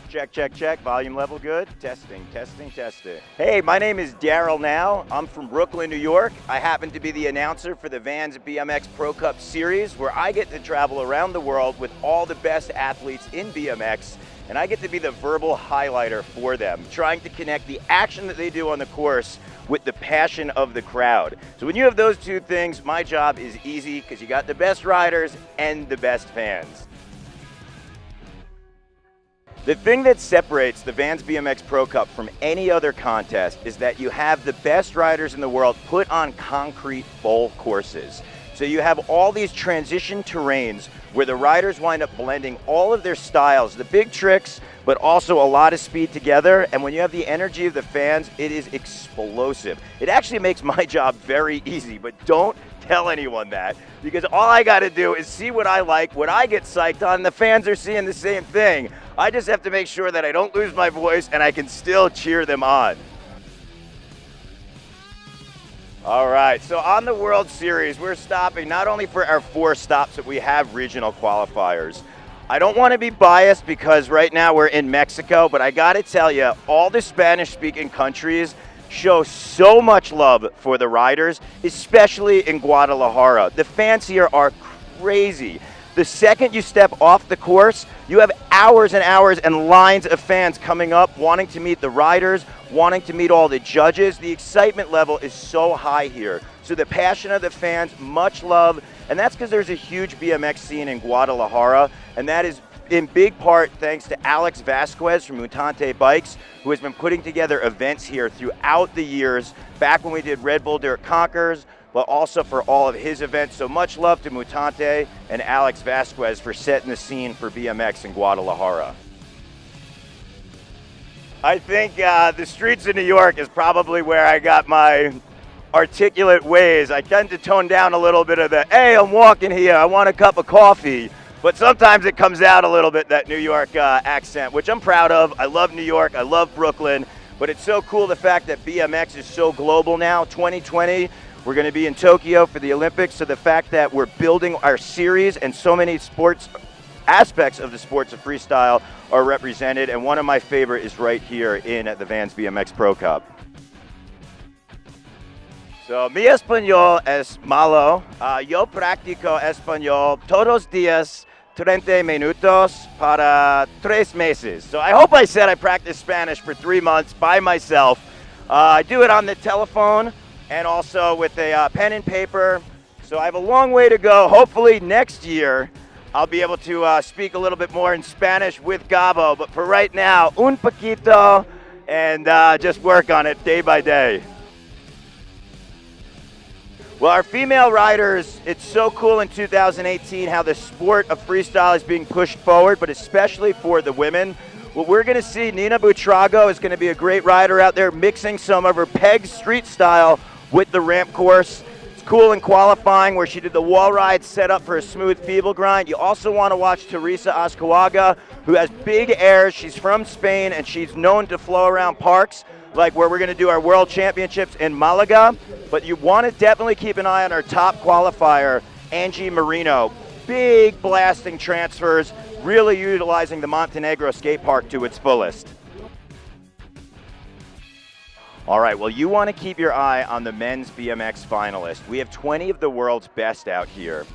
Check, check, check. Volume level good. Testing, testing, testing. Hey, my name is Darryl Nau. I'm from Brooklyn, New York. I happen to be the announcer for the Vans BMX Pro Cup Series, where I get to travel around the world with all the best athletes in BMX, and I get to be the verbal highlighter for them, trying to connect the action that they do on the course with the passion of the crowd. So when you have those two things, my job is easy because you got the best riders and the best fans. The thing that separates the Vans BMX Pro Cup from any other contest is that you have the best riders in the world put on concrete bowl courses. So you have all these transition terrains where the riders wind up blending all of their styles, the big tricks, but also a lot of speed together. And when you have the energy of the fans, it is explosive. It actually makes my job very easy, but don't tell anyone that, because all I got to do is see what I like, what I get psyched on, and the fans are seeing the same thing. I just have to make sure that I don't lose my voice and I can still cheer them on. All right, so on the World Series, we're stopping not only for our 4 stops, but we have regional qualifiers. I don't want to be biased because right now we're in Mexico, but I got to tell you, all the Spanish-speaking countries show so much love for the riders, especially in Guadalajara. The fans here are crazy. The second you step off the course, you have hours and hours and lines of fans coming up, wanting to meet the riders, wanting to meet all the judges. The excitement level is so high here. So the passion of the fans, much love, and that's because there's a huge BMX scene in Guadalajara, and that is in big part thanks to Alex Vasquez from Mutante Bikes, who has been putting together events here throughout the years, back when we did Red Bull Dirt Conquers, but also for all of his events. So much love to Mutante and Alex Vasquez for setting the scene for BMX in Guadalajara. I think the streets of New York is probably where I got my articulate ways. I tend to tone down a little bit of the, hey, I'm walking here, I want a cup of coffee. But sometimes it comes out a little bit, that New York accent, which I'm proud of. I love New York, I love Brooklyn, but it's so cool the fact that BMX is so global now. 2020, we're going to be in Tokyo for the Olympics, so the fact that we're building our series and so many sports aspects of the sports of freestyle are represented, and one of my favorite is right here in the Vans BMX Pro Cup. So, mi español es malo. Yo practico español todos días, 30 minutos para 3 meses. So I hope I said I practiced Spanish for 3 months by myself. I do it on the telephone and also with a pen and paper. So I have a long way to go. Hopefully next year I'll be able to speak a little bit more in Spanish with Gabo. But for right now, un poquito, and just work on it day by day. Well, our female riders, it's so cool in 2018 how the sport of freestyle is being pushed forward, but especially for the women. What we're going to see, Nina Buitrago is going to be a great rider out there, mixing some of her peg street style with the ramp course. It's cool in qualifying where she did the wall ride set up for a smooth feeble grind. You also want to watch Teresa Azcárraga, who has big airs. She's from Spain, and she's known to flow around parks, like where we're going to do our World Championships in Malaga. But you want to definitely keep an eye on our top qualifier, Angie Marino. Big blasting transfers, really utilizing the Montenegro skate park to its fullest. All right, well, you want to keep your eye on the men's BMX finalists. We have 20 of the world's best out here.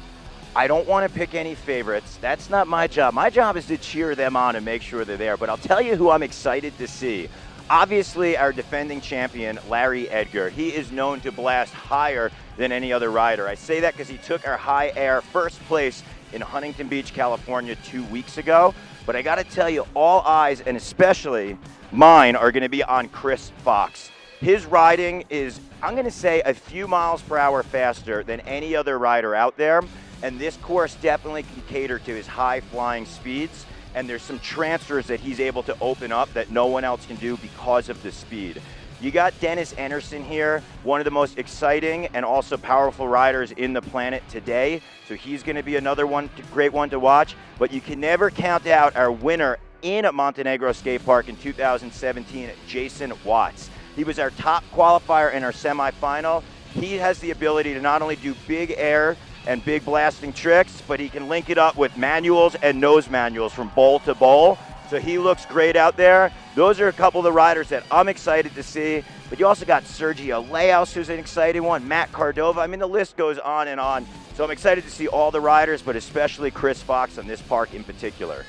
I don't want to pick any favorites. That's not my job. My job is to cheer them on and make sure they're there. But I'll tell you who I'm excited to see. Obviously, our defending champion, Larry Edgar. He is known to blast higher than any other rider. I say that because he took our high air first place in Huntington Beach, California 2 weeks ago. But I got to tell you, all eyes, and especially mine, are going to be on Chris Fox. His riding is, I'm going to say, a few miles per hour faster than any other rider out there. And this course definitely can cater to his high flying speeds. And there's some transfers that he's able to open up that no one else can do because of the speed. You got Dennis Anderson here, one of the most exciting and also powerful riders in the planet today. So he's going to be another one, great one to watch. But you can never count out our winner in Montenegro Skate Park in 2017, Jason Watts. He was our top qualifier in our semifinal. He has the ability to not only do big air and big blasting tricks, but he can link it up with manuals and nose manuals from bowl to bowl. So he looks great out there. Those are a couple of the riders that I'm excited to see. But you also got Sergio Leos, who's an exciting one, Matt Cardova. I mean, the list goes on and on. So I'm excited to see all the riders, but especially Chris Fox on this park in particular.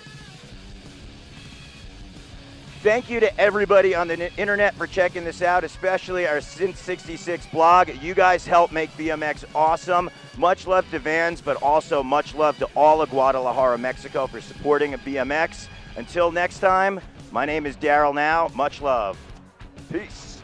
Thank you to everybody on the internet for checking this out, especially our Since 66 blog. You guys help make BMX awesome. Much love to Vans, but also much love to all of Guadalajara, Mexico for supporting a BMX. Until next time, my name is Darryl Nau. Much love. Peace.